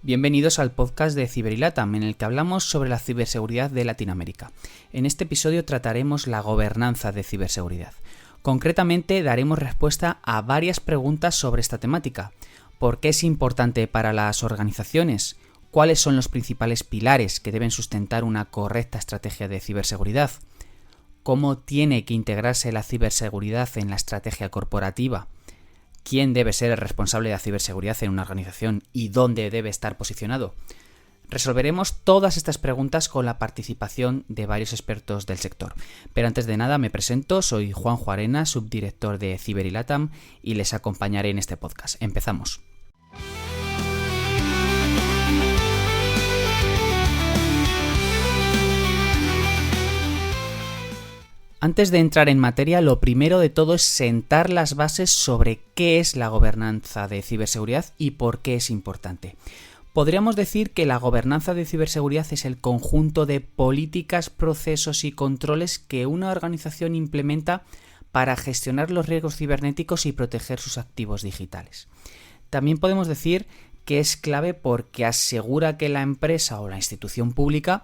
Bienvenidos al podcast de CiberiLatam, en el que hablamos sobre la ciberseguridad de Latinoamérica. En este episodio trataremos la gobernanza de ciberseguridad. Concretamente, daremos respuesta a varias preguntas sobre esta temática. ¿Por qué es importante para las organizaciones? ¿Cuáles son los principales pilares que deben sustentar una correcta estrategia de ciberseguridad? ¿Cómo tiene que integrarse la ciberseguridad en la estrategia corporativa? ¿Quién debe ser el responsable de la ciberseguridad en una organización y dónde debe estar posicionado? Resolveremos todas estas preguntas con la participación de varios expertos del sector. Pero antes de nada me presento, soy Juanjo Arena, subdirector de CiberiLatam, y les acompañaré en este podcast. Empezamos. Antes de entrar en materia, lo primero de todo es sentar las bases sobre qué es la gobernanza de ciberseguridad y por qué es importante. Podríamos decir que la gobernanza de ciberseguridad es el conjunto de políticas, procesos y controles que una organización implementa para gestionar los riesgos cibernéticos y proteger sus activos digitales. También podemos decir que es clave porque asegura que la empresa o la institución pública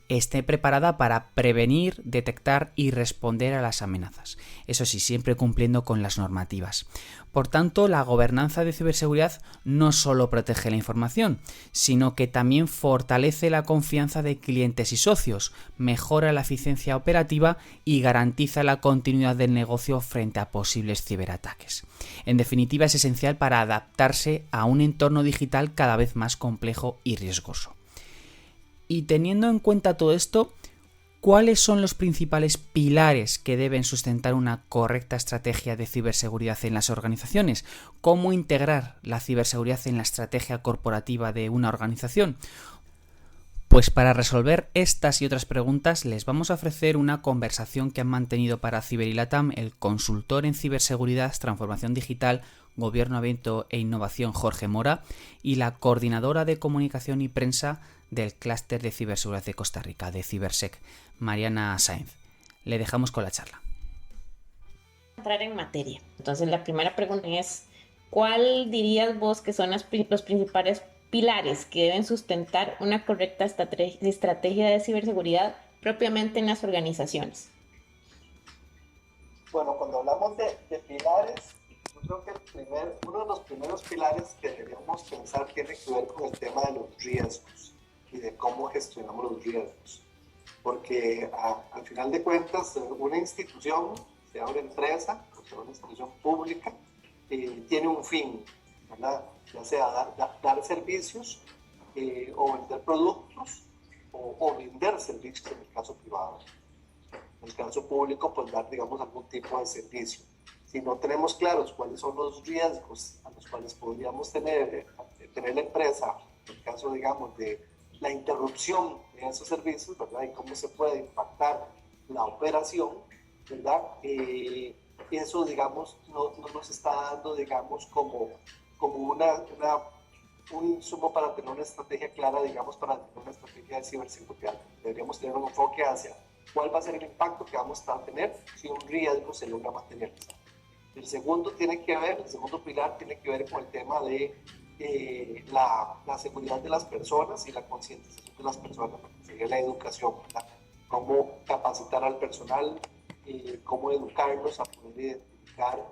esté preparada para prevenir, detectar y responder a las amenazas. Eso sí, siempre cumpliendo con las normativas. Por tanto, la gobernanza de ciberseguridad no solo protege la información, sino que también fortalece la confianza de clientes y socios, mejora la eficiencia operativa y garantiza la continuidad del negocio frente a posibles ciberataques. En definitiva, es esencial para adaptarse a un entorno digital cada vez más complejo y riesgoso. Y teniendo en cuenta todo esto, ¿cuáles son los principales pilares que deben sustentar una correcta estrategia de ciberseguridad en las organizaciones? ¿Cómo integrar la ciberseguridad en la estrategia corporativa de una organización? Pues para resolver estas y otras preguntas les vamos a ofrecer una conversación que han mantenido para CiberiLatam el consultor en ciberseguridad, transformación digital, gobierno abierto e innovación Jorge Mora y la coordinadora de comunicación y prensa del clúster de ciberseguridad de Costa Rica, de Cibersec, Mariana Sáenz. Le dejamos con la charla. Entrar en materia. Entonces la primera pregunta es, ¿cuál dirías vos que son los principales pilares que deben sustentar una correcta estrategia de ciberseguridad propiamente en las organizaciones? Bueno, cuando hablamos de pilares, yo creo que uno de los primeros pilares que deberíamos pensar tiene que ver con el tema de los riesgos y de cómo gestionamos los riesgos. Porque al final de cuentas, una institución, sea una empresa, o sea una institución pública, tiene un fin, ¿verdad? Ya sea dar servicios o vender productos o vender servicios en el caso privado. En el caso público, pues dar, digamos, algún tipo de servicio. Si no tenemos claros cuáles son los riesgos a los cuales podríamos tener la empresa, en el caso, digamos, de la interrupción de esos servicios, ¿verdad? Y cómo se puede impactar la operación, ¿verdad? Eso, digamos, no nos está dando, digamos, como un insumo para tener una estrategia clara, digamos, para tener una estrategia de ciberseguridad. Deberíamos tener un enfoque hacia cuál va a ser el impacto que vamos a tener si un riesgo se logra materializar. El segundo pilar tiene que ver con el tema de la seguridad de las personas y la concientización de las personas, sería la educación, ¿verdad? Cómo capacitar al personal, cómo educarlos a poder identificar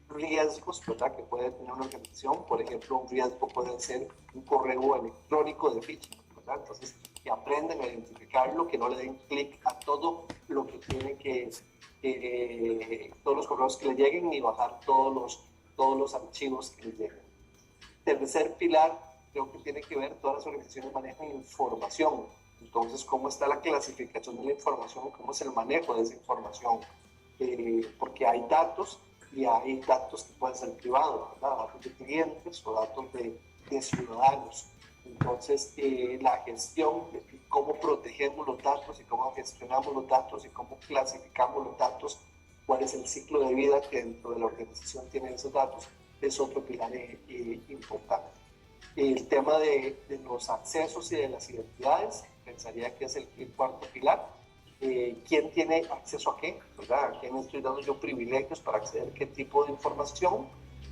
riesgos, ¿verdad?, que puede tener una organización. Por ejemplo, un riesgo puede ser un correo electrónico de phishing, ¿verdad? Entonces, que aprendan a identificarlo, que no le den clic a todo lo que tienen todos los correos que le lleguen ni bajar todos los archivos que les lleguen. Tercer pilar, creo que tiene que ver, todas las organizaciones manejan información. Entonces, ¿cómo está la clasificación de la información? ¿Cómo es el manejo de esa información? Porque hay datos y hay datos que pueden ser privados, ¿verdad? Datos de clientes o datos de ciudadanos. Entonces, la gestión, cómo protegemos los datos y cómo gestionamos los datos y cómo clasificamos los datos, cuál es el ciclo de vida que dentro de la organización tienen esos datos, es otro pilar importante. El tema de los accesos y de las identidades, pensaría que es el cuarto pilar. ¿Quién tiene acceso a qué? ¿Verdad? ¿A quién estoy dando yo privilegios para acceder a qué tipo de información?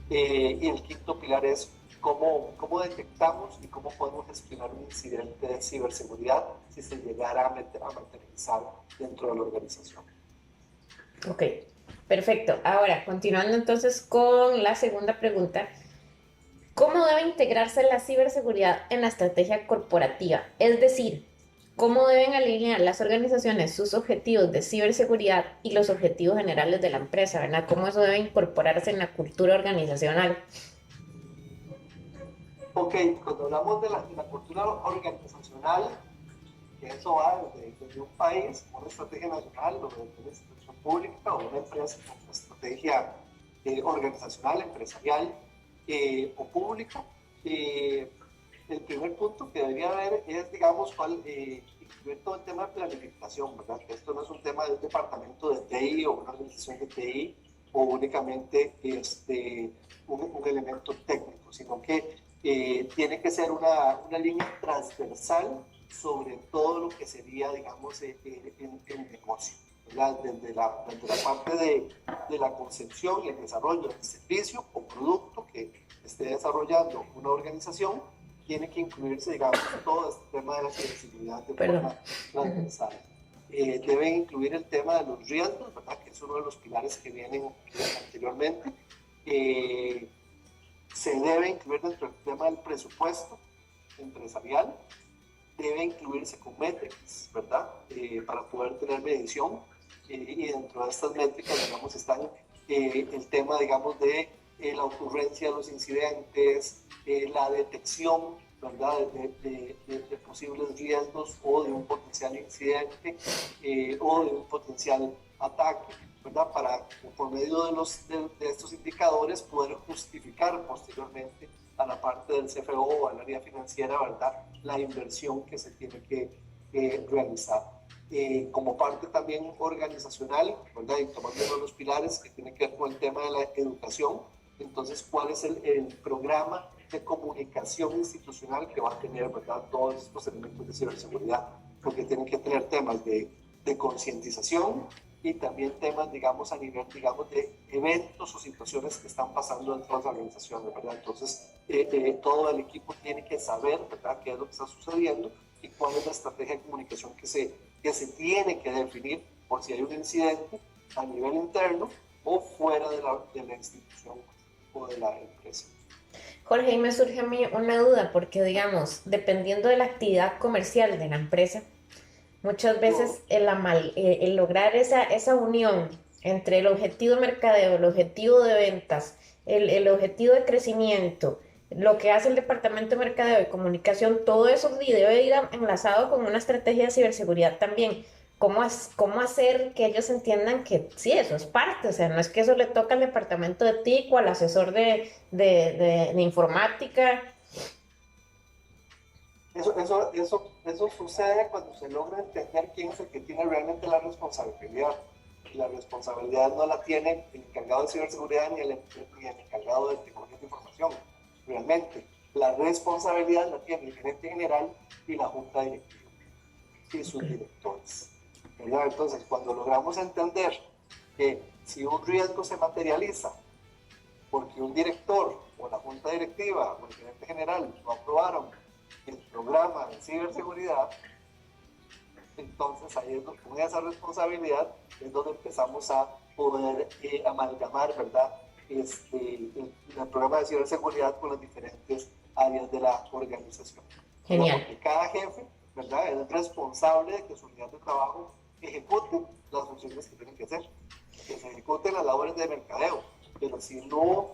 Y el quinto pilar es cómo detectamos y cómo podemos gestionar un incidente de ciberseguridad si se llegara a materializar dentro de la organización. Ok, perfecto. Ahora, continuando entonces con la segunda pregunta. ¿Cómo debe integrarse la ciberseguridad en la estrategia corporativa? Es decir, ¿cómo deben alinear las organizaciones sus objetivos de ciberseguridad y los objetivos generales de la empresa, ¿verdad? ¿Cómo eso debe incorporarse en la cultura organizacional? Ok, cuando hablamos de la cultura organizacional, que eso va desde un país, una estrategia nacional, o de una institución pública, o una empresa con una estrategia organizacional, empresarial o pública, el primer punto que debería haber es, digamos, incluir todo el tema de planificación, ¿verdad? Que esto no es un tema de un departamento de TI o una organización de TI o únicamente un elemento técnico, sino que tiene que ser una línea transversal sobre todo lo que sería, digamos, el negocio, ¿verdad? Desde la parte de la concepción y el desarrollo del servicio o producto que esté desarrollando una organización, tiene que incluirse, digamos, todo este tema de la ciberseguridad de forma transversal. Deben incluir el tema de los riesgos, ¿verdad? Que es uno de los pilares que vienen anteriormente. Se debe incluir dentro del tema del presupuesto empresarial, debe incluirse con métricas, ¿verdad? Para poder tener medición, y dentro de estas métricas, digamos, están el tema, digamos, de la ocurrencia de los incidentes, la detección, ¿verdad? De posibles riesgos o de un potencial incidente o de un potencial ataque, ¿verdad? Para, por medio de estos indicadores, poder justificar posteriormente a la parte del CFO o al área financiera, ¿verdad? La inversión que se tiene que realizar. Como parte también organizacional, ¿verdad? Y tomando uno de los pilares que tiene que ver con el tema de la educación, entonces, ¿cuál es el programa de comunicación institucional que va a tener, ¿verdad? Todos estos elementos de ciberseguridad? Porque tienen que tener temas de concientización y también temas, digamos, a nivel, digamos, de eventos o situaciones que están pasando dentro de las organizaciones, ¿verdad? Entonces, todo el equipo tiene que saber, ¿verdad?, qué es lo que está sucediendo y cuál es la estrategia de comunicación que se tiene que definir por si hay un incidente a nivel interno o fuera de la institución o de la empresa. Jorge, y me surge a mí una duda, porque digamos, dependiendo de la actividad comercial de la empresa, muchas veces el lograr esa unión entre el objetivo de mercadeo, el objetivo de ventas, el objetivo de crecimiento, lo que hace el departamento de mercadeo y comunicación, todo eso debe ir enlazado con una estrategia de ciberseguridad también. ¿Cómo hacer que ellos entiendan que sí, eso es parte? O sea, no es que eso le toca al departamento de TIC o al asesor de informática. Eso sucede cuando se logra entender quién es el que tiene realmente la responsabilidad. Y la responsabilidad no la tiene el encargado de ciberseguridad ni el encargado de tecnología de información. Realmente, la responsabilidad la tiene el gerente general y la junta directiva y sus directores, ¿verdad? Entonces, cuando logramos entender que si un riesgo se materializa porque un director o la junta directiva o el gerente general no aprobaron el programa de ciberseguridad, entonces ahí con esa responsabilidad es donde empezamos a poder amalgamar, ¿verdad? El programa de ciberseguridad con las diferentes áreas de la organización. Genial. Porque cada jefe, ¿verdad?, es responsable de que su unidad de trabajo ejecute las funciones que tienen que hacer, que se ejecuten las labores de mercadeo. Pero si no,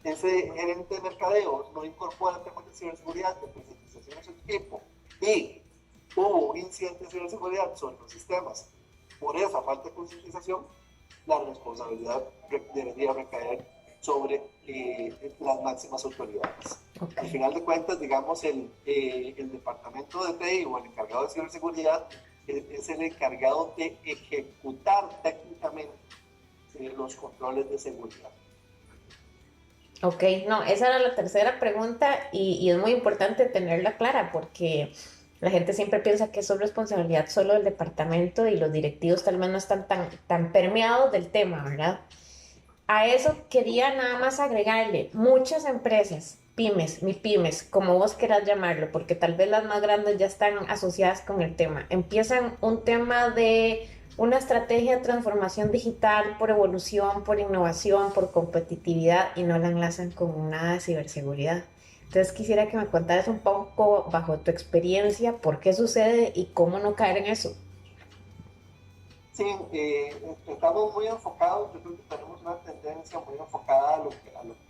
ese gerente de mercadeo no incorpora temas de ciberseguridad, de concientización a su equipo, y hubo un incidente de ciberseguridad sobre los sistemas por esa falta de concientización, la responsabilidad debería recaer sobre las máximas autoridades. Okay. Al final de cuentas, digamos, el departamento de TI o el encargado de ciberseguridad es el encargado de ejecutar técnicamente los controles de seguridad. Ok, no, esa era la tercera pregunta y es muy importante tenerla clara porque la gente siempre piensa que es responsabilidad solo del departamento y los directivos tal vez no están tan permeados del tema, ¿verdad? A eso quería nada más agregarle, muchas empresas pymes, MIPYMES, como vos quieras llamarlo, porque tal vez las más grandes ya están asociadas con el tema, empiezan un tema de una estrategia de transformación digital por evolución, por innovación, por competitividad y no la enlazan con nada de ciberseguridad. Entonces quisiera que me contaras un poco bajo tu experiencia por qué sucede y cómo no caer en eso. Sí, estamos muy enfocados, yo creo que tenemos una tendencia muy enfocada a lo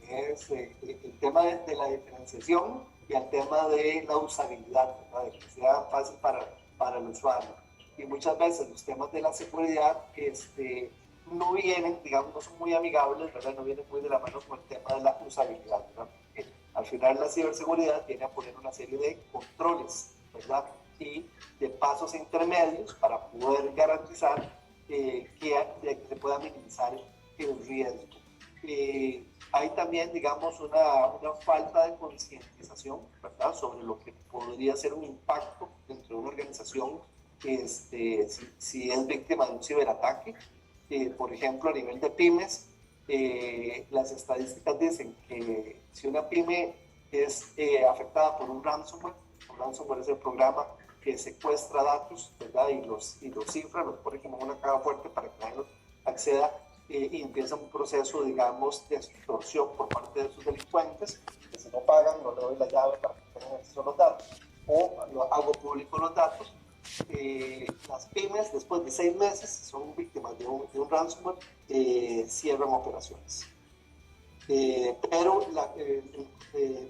que es el tema de la diferenciación y al tema de la usabilidad, ¿verdad? De que sea fácil para el usuario. Y muchas veces los temas de la seguridad no vienen, digamos, no son muy amigables, ¿verdad? No vienen muy de la mano con el tema de la usabilidad, ¿verdad? Porque al final la ciberseguridad viene a poner una serie de controles, ¿verdad? Y de pasos intermedios para poder garantizar que se pueda minimizar el riesgo. Hay también, digamos, una falta de concientización, ¿verdad?, sobre lo que podría ser un impacto dentro de una organización si es víctima de un ciberataque. Por ejemplo, a nivel de pymes, las estadísticas dicen que si una pyme es afectada por un ransomware es el programa que secuestra datos, ¿verdad? Y los cifra, los pone como una caja fuerte para que nadie acceda y empieza un proceso, digamos, de extorsión por parte de sus delincuentes, que si no pagan, no le doy la llave para que tengan acceso a los datos, o lo hago público los datos. Las pymes, después de 6 meses, si son víctimas de un ransomware, cierran operaciones. Pero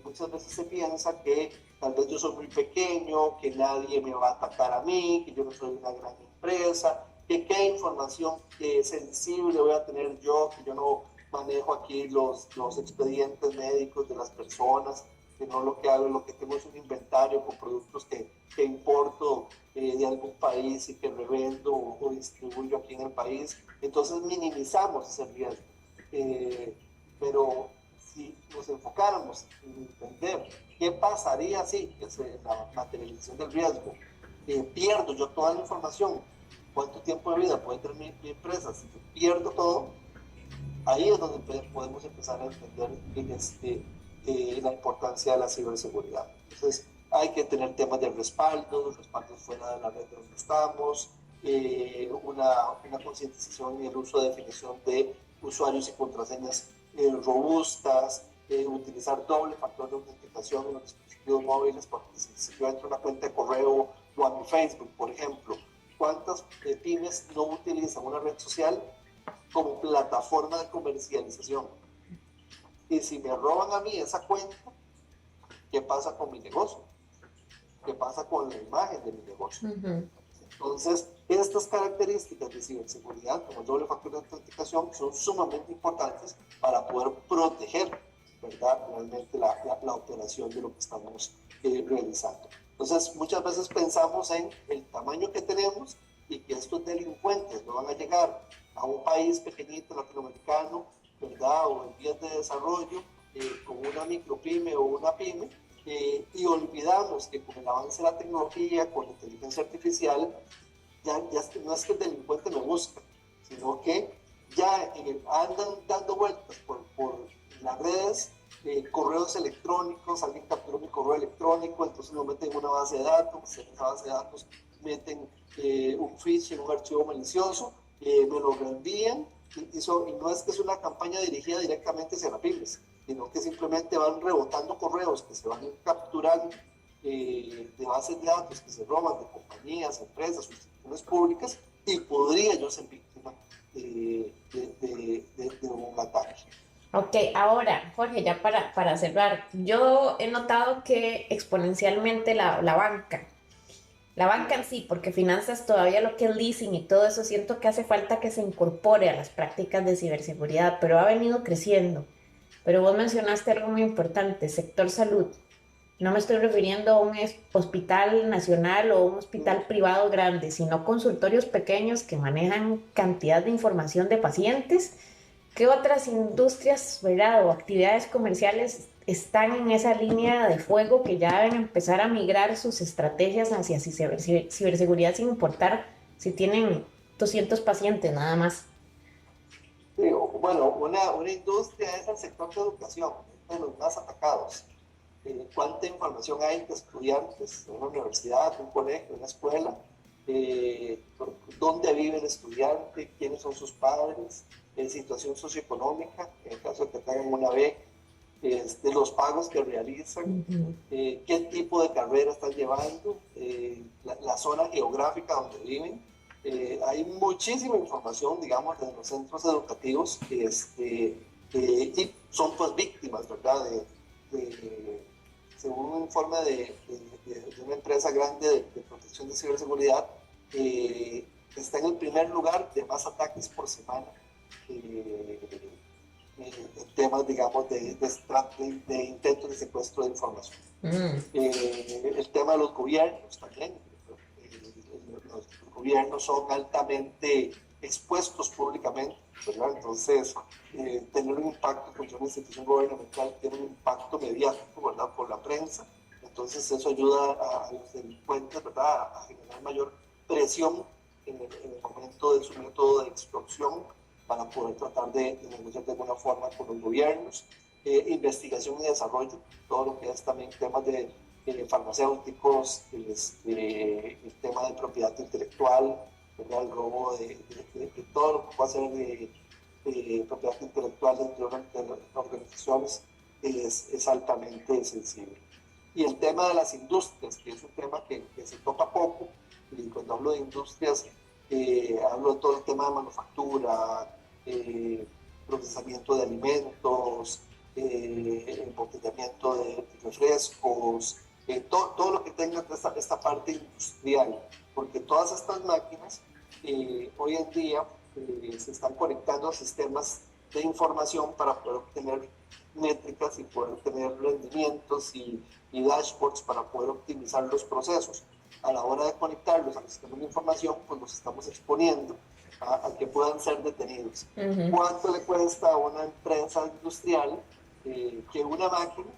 muchas veces se piensa que tal vez yo soy muy pequeño, que nadie me va a atacar a mí, que yo no soy una gran empresa, que qué información sensible voy a tener yo, que yo no manejo aquí los expedientes médicos de las personas, que no lo que hago, lo que tengo es un inventario con productos que importo de algún país y que revendo o distribuyo aquí en el país. Entonces minimizamos ese riesgo. Pero si nos enfocáramos en entender qué pasaría si la materialización del riesgo, pierdo yo toda la información, cuánto tiempo de vida puede tener mi empresa si yo pierdo todo, ahí es donde podemos empezar a entender la importancia de la ciberseguridad. Entonces hay que tener temas de respaldos fuera de la red donde estamos, una concientización y el uso de definición de usuarios y contraseñas robustas, utilizar doble factor de autenticación en los dispositivos móviles, porque si yo entro a una cuenta de correo o a mi Facebook, por ejemplo, ¿cuántas pymes no utilizan una red social como plataforma de comercialización? Y si me roban a mí esa cuenta, ¿qué pasa con mi negocio? ¿Qué pasa con la imagen de mi negocio? Uh-huh. Entonces, estas características de ciberseguridad, como el doble factor de autenticación, son sumamente importantes para poder proteger, ¿verdad?, realmente la operación de lo que estamos realizando. Entonces, muchas veces pensamos en el tamaño que tenemos y que estos delincuentes no van a llegar a un país pequeñito latinoamericano, ¿verdad?, o en vías de desarrollo, con una micropyme o una pyme, y olvidamos que con el avance de la tecnología, con la inteligencia artificial, ya no es que el delincuente me busque, sino que ya andan dando vueltas por las redes, correos electrónicos, alguien capturó mi correo electrónico, entonces lo meten en una base de datos, en esa base de datos meten un phishing, un archivo malicioso, me lo reenvían, y no es que es una campaña dirigida directamente hacia las pymes, sino que simplemente van rebotando correos que se van capturando de bases de datos que se roban de compañías, empresas, instituciones públicas, y podría yo ser víctima de un ataque. Ok, ahora, Jorge, ya para cerrar, yo he notado que exponencialmente la banca en sí, porque finanzas todavía lo que es leasing y todo eso, siento que hace falta que se incorpore a las prácticas de ciberseguridad, pero ha venido creciendo. Pero vos mencionaste algo muy importante, sector salud. No me estoy refiriendo a un hospital nacional o un hospital privado grande, sino consultorios pequeños que manejan cantidad de información de pacientes. ¿Qué otras industrias, verdad, o actividades comerciales están en esa línea de fuego que ya deben empezar a migrar sus estrategias hacia ciberseguridad sin importar si tienen 200 pacientes nada más? Bueno, una industria es el sector de educación, es de los más atacados. cuánta información hay de estudiantes en una universidad, un colegio, una escuela, dónde vive el estudiante, quiénes son sus padres, situación socioeconómica, en el caso de que tengan una beca, de los pagos que realizan, qué tipo de carrera están llevando, la zona geográfica donde viven. Hay muchísima información, digamos, de los centros educativos y son pues víctimas, ¿verdad? Según un informe de una empresa grande de protección de ciberseguridad, está en el primer lugar de más ataques por semana. Temas, digamos, de intentos de secuestro de información. El tema de los gobiernos también. Los gobiernos son altamente expuestos públicamente, ¿verdad? Entonces, tener un impacto con una institución gubernamental tiene un impacto mediático, ¿verdad? Por la prensa. Entonces, eso ayuda a los delincuentes, ¿verdad? A generar mayor presión en el momento de su método de extorsión, para poder tratar de negociar de alguna forma con los gobiernos. Investigación y desarrollo, todo lo que es también temas de farmacéuticos, el tema de propiedad intelectual, ¿verdad? El robo de todo lo que pueda ser de propiedad intelectual dentro de las organizaciones es altamente sensible. Y el tema de las industrias, que es un tema que se toca poco, y cuando hablo de industrias, hablo de todo el tema de manufactura, procesamiento de alimentos, embotellamiento de refrescos, todo lo que tenga esta parte industrial, porque todas estas máquinas hoy en día se están conectando a sistemas de información para poder obtener métricas y poder tener rendimientos y dashboards para poder optimizar los procesos. A la hora de conectarlos al sistema de información, pues los estamos exponiendo a que puedan ser detenidos. ¿Cuánto le cuesta a una empresa industrial que una máquina,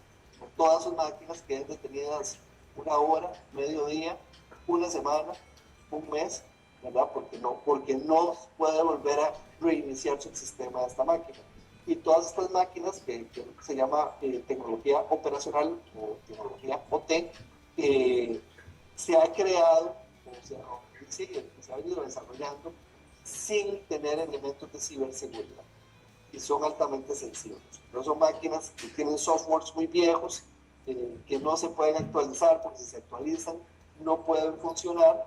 o todas sus máquinas, queden detenidas una hora, medio día, una semana, un mes, ¿verdad? Porque no puede volver a reiniciar su sistema de esta máquina. Y todas estas máquinas, que se llama tecnología operacional o tecnología OT, se ha creado, se ha ido desarrollando sin tener elementos de ciberseguridad y son altamente sensibles. Pero son máquinas que tienen softwares muy viejos, que no se pueden actualizar, porque si se actualizan no pueden funcionar,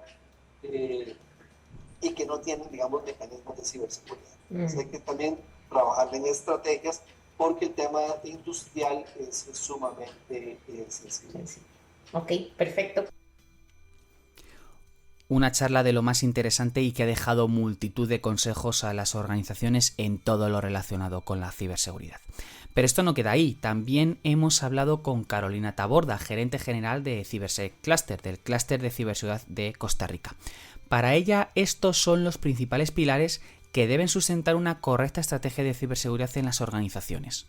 y que no tienen, digamos, mecanismos de ciberseguridad. Entonces hay que también trabajar en estrategias, porque el tema industrial es sumamente sensible. Ok, perfecto. Una charla de lo más interesante y que ha dejado multitud de consejos a las organizaciones en todo lo relacionado con la ciberseguridad. Pero esto no queda ahí, también hemos hablado con Carolina Taborda, gerente general de Cibersec Cluster, del Clúster de Ciberseguridad de Costa Rica. Para ella, estos son los principales pilares que deben sustentar una correcta estrategia de ciberseguridad en las organizaciones.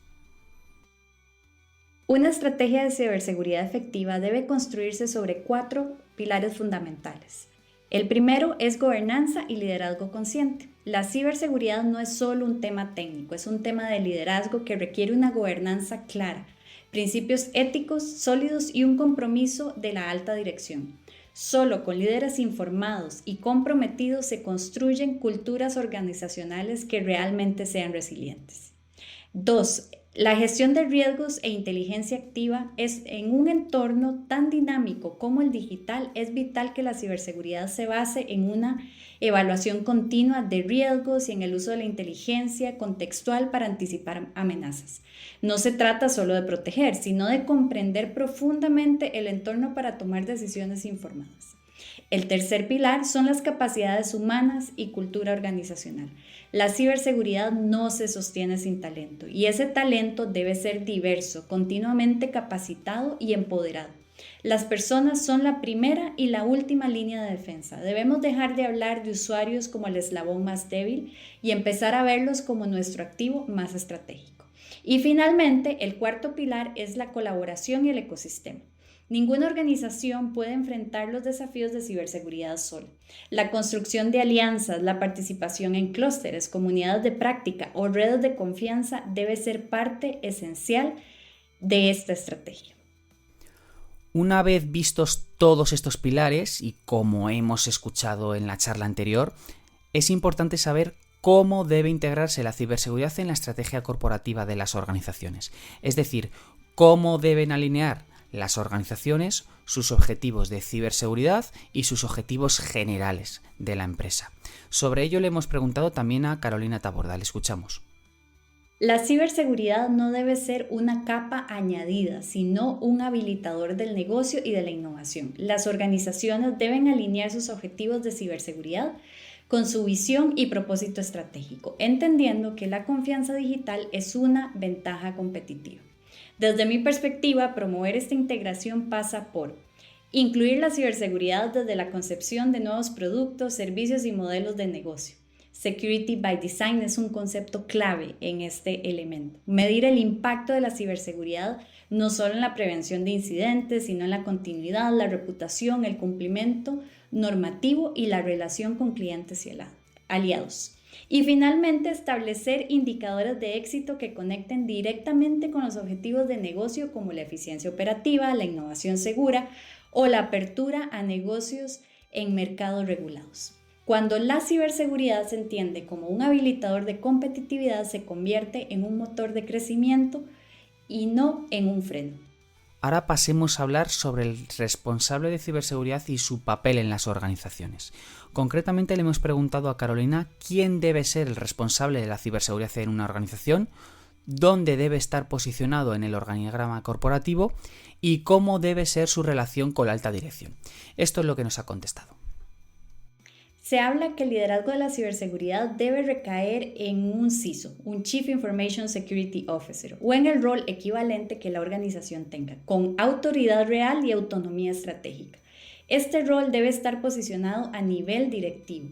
Una estrategia de ciberseguridad efectiva debe construirse sobre 4 pilares fundamentales. El primero es gobernanza y liderazgo consciente. La ciberseguridad no es solo un tema técnico, es un tema de liderazgo que requiere una gobernanza clara, principios éticos sólidos y un compromiso de la alta dirección. Solo con líderes informados y comprometidos se construyen culturas organizacionales que realmente sean resilientes. 2. La gestión de riesgos e inteligencia activa es en un entorno tan dinámico como el digital. Es vital que la ciberseguridad se base en una evaluación continua de riesgos y en el uso de la inteligencia contextual para anticipar amenazas. No se trata solo de proteger, sino de comprender profundamente el entorno para tomar decisiones informadas. El tercer pilar son las capacidades humanas y cultura organizacional. La ciberseguridad no se sostiene sin talento y ese talento debe ser diverso, continuamente capacitado y empoderado. Las personas son la primera y la última línea de defensa. Debemos dejar de hablar de usuarios como el eslabón más débil y empezar a verlos como nuestro activo más estratégico. Y finalmente, el cuarto pilar es la colaboración y el ecosistema. Ninguna organización puede enfrentar los desafíos de ciberseguridad sola. La construcción de alianzas, la participación en clústeres, comunidades de práctica o redes de confianza debe ser parte esencial de esta estrategia. Una vez vistos todos estos pilares, y como hemos escuchado en la charla anterior, es importante saber cómo debe integrarse la ciberseguridad en la estrategia corporativa de las organizaciones. Es decir, cómo deben alinear las organizaciones sus objetivos de ciberseguridad y sus objetivos generales de la empresa. Sobre ello le hemos preguntado también a Carolina Taborda. Le escuchamos. La ciberseguridad no debe ser una capa añadida, sino un habilitador del negocio y de la innovación. Las organizaciones deben alinear sus objetivos de ciberseguridad con su visión y propósito estratégico, entendiendo que la confianza digital es una ventaja competitiva. Desde mi perspectiva, promover esta integración pasa por incluir la ciberseguridad desde la concepción de nuevos productos, servicios y modelos de negocio. Security by Design es un concepto clave en este elemento. Medir el impacto de la ciberseguridad no solo en la prevención de incidentes, sino en la continuidad, la reputación, el cumplimiento normativo y la relación con clientes y aliados. Y finalmente, establecer indicadores de éxito que conecten directamente con los objetivos de negocio como la eficiencia operativa, la innovación segura o la apertura a negocios en mercados regulados. Cuando la ciberseguridad se entiende como un habilitador de competitividad, se convierte en un motor de crecimiento y no en un freno. Ahora pasemos a hablar sobre el responsable de ciberseguridad y su papel en las organizaciones. Concretamente le hemos preguntado a Carolina quién debe ser el responsable de la ciberseguridad en una organización, dónde debe estar posicionado en el organigrama corporativo y cómo debe ser su relación con la alta dirección. Esto es lo que nos ha contestado. Se habla que el liderazgo de la ciberseguridad debe recaer en un CISO, un Chief Information Security Officer, o en el rol equivalente que la organización tenga, con autoridad real y autonomía estratégica. Este rol debe estar posicionado a nivel directivo,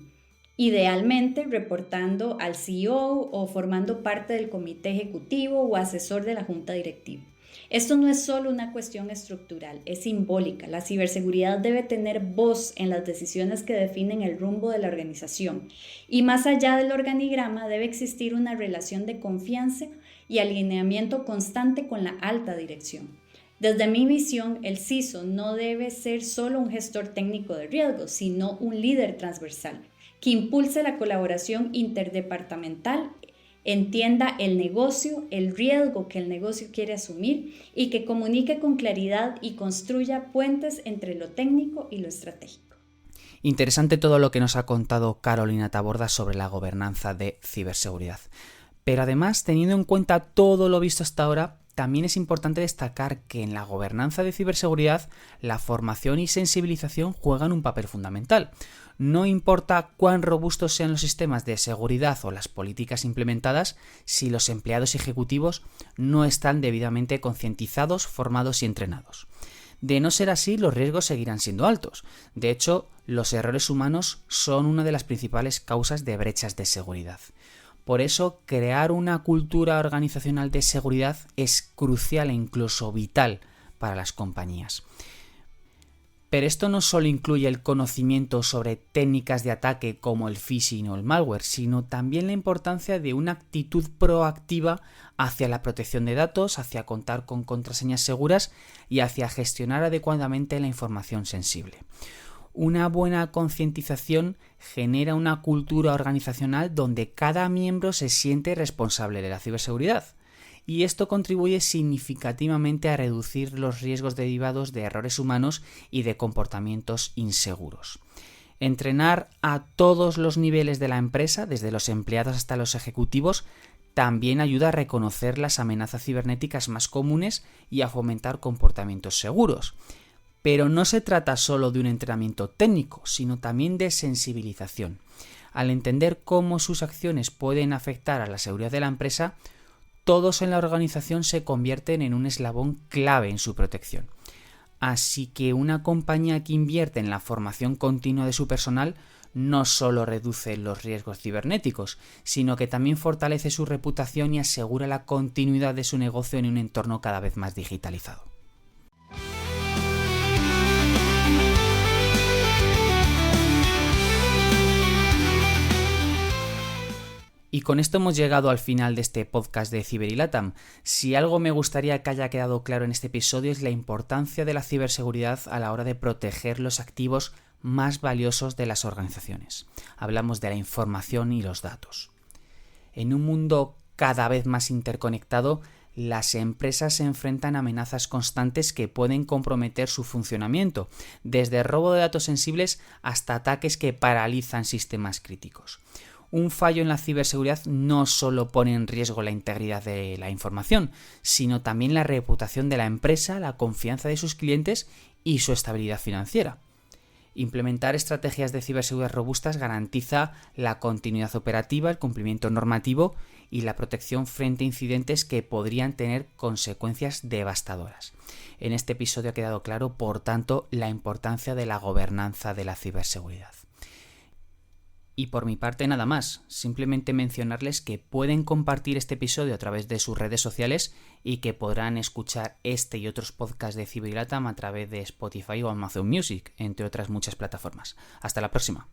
idealmente reportando al CEO o formando parte del comité ejecutivo o asesor de la junta directiva. Esto no es solo una cuestión estructural, es simbólica. La ciberseguridad debe tener voz en las decisiones que definen el rumbo de la organización. Y más allá del organigrama debe existir una relación de confianza y alineamiento constante con la alta dirección. Desde mi visión, el CISO no debe ser solo un gestor técnico de riesgos, sino un líder transversal que impulse la colaboración interdepartamental, entienda el negocio, el riesgo que el negocio quiere asumir y que comunique con claridad y construya puentes entre lo técnico y lo estratégico. Interesante todo lo que nos ha contado Carolina Taborda sobre la gobernanza de ciberseguridad. Pero además, teniendo en cuenta todo lo visto hasta ahora, también es importante destacar que en la gobernanza de ciberseguridad la formación y sensibilización juegan un papel fundamental. No importa cuán robustos sean los sistemas de seguridad o las políticas implementadas, si los empleados ejecutivos no están debidamente concientizados, formados y entrenados. De no ser así, los riesgos seguirán siendo altos. De hecho, los errores humanos son una de las principales causas de brechas de seguridad. Por eso, crear una cultura organizacional de seguridad es crucial e incluso vital para las compañías. Pero esto no solo incluye el conocimiento sobre técnicas de ataque como el phishing o el malware, sino también la importancia de una actitud proactiva hacia la protección de datos, hacia contar con contraseñas seguras y hacia gestionar adecuadamente la información sensible. Una buena concientización genera una cultura organizacional donde cada miembro se siente responsable de la ciberseguridad. Y esto contribuye significativamente a reducir los riesgos derivados de errores humanos y de comportamientos inseguros. Entrenar a todos los niveles de la empresa, desde los empleados hasta los ejecutivos, también ayuda a reconocer las amenazas cibernéticas más comunes y a fomentar comportamientos seguros. Pero no se trata solo de un entrenamiento técnico, sino también de sensibilización. Al entender cómo sus acciones pueden afectar a la seguridad de la empresa, todos en la organización se convierten en un eslabón clave en su protección. Así que una compañía que invierte en la formación continua de su personal no solo reduce los riesgos cibernéticos, sino que también fortalece su reputación y asegura la continuidad de su negocio en un entorno cada vez más digitalizado. Y con esto hemos llegado al final de este podcast de Ciber y LATAM. Si algo me gustaría que haya quedado claro en este episodio es la importancia de la ciberseguridad a la hora de proteger los activos más valiosos de las organizaciones. Hablamos de la información y los datos. En un mundo cada vez más interconectado, las empresas se enfrentan a amenazas constantes que pueden comprometer su funcionamiento, desde robo de datos sensibles hasta ataques que paralizan sistemas críticos. Un fallo en la ciberseguridad no solo pone en riesgo la integridad de la información, sino también la reputación de la empresa, la confianza de sus clientes y su estabilidad financiera. Implementar estrategias de ciberseguridad robustas garantiza la continuidad operativa, el cumplimiento normativo y la protección frente a incidentes que podrían tener consecuencias devastadoras. En este episodio ha quedado claro, por tanto, la importancia de la gobernanza de la ciberseguridad. Y por mi parte nada más, simplemente mencionarles que pueden compartir este episodio a través de sus redes sociales y que podrán escuchar este y otros podcasts de Ciber y LATAM a través de Spotify o Amazon Music, entre otras muchas plataformas. Hasta la próxima.